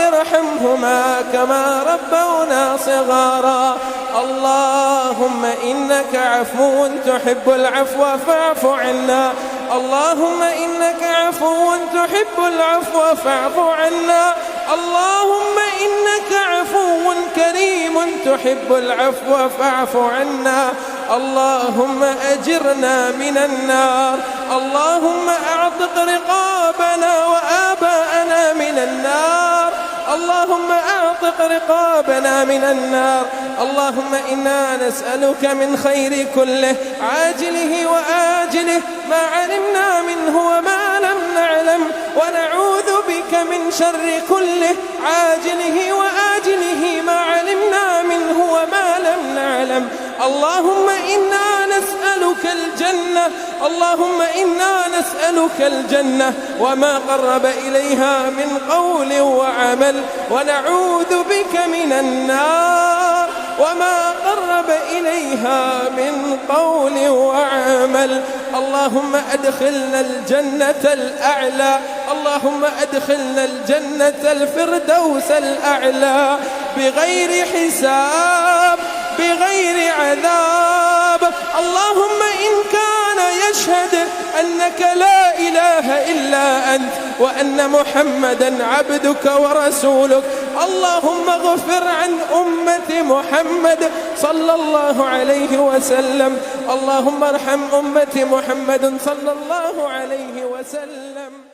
ارحمهما كما ربونا صغارا. اللهم إنك عفو تحب العفو فاعف عنا. اللهم إنك عفو تحب العفو فاعف عنا. اللهم إنك عفو كريم تحب العفو فاعف عنا. اللهم أجرنا من النار. اللهم أعتق رقابنا وآباءنا من النار. اللهم أعتق رقابنا من النار. اللهم إنا نسألك من خير كله عاجله وآجله ما علمنا منه وما لم نعلم، ونعوذ بك من شر كله عاجله وآجله ما علمنا منه وما لم نعلم. اللهم إنا نسألك الجنة. اللهم إنا نسألك الجنة وما قرب إليها من قول وعمل، ونعوذ بك من النار وما قرب إليها من قول وعمل. اللهم أدخلنا الجنة الأعلى. اللهم أدخلنا الجنة الفردوس الأعلى بغير حساب بغير عذاب. اللهم إن كان يشهد أنك لا إله إلا أنت وأن محمدا عبدك ورسولك، اللهم اغفر عن أمة محمد صلى الله عليه وسلم. اللهم ارحم أمة محمد صلى الله عليه وسلم.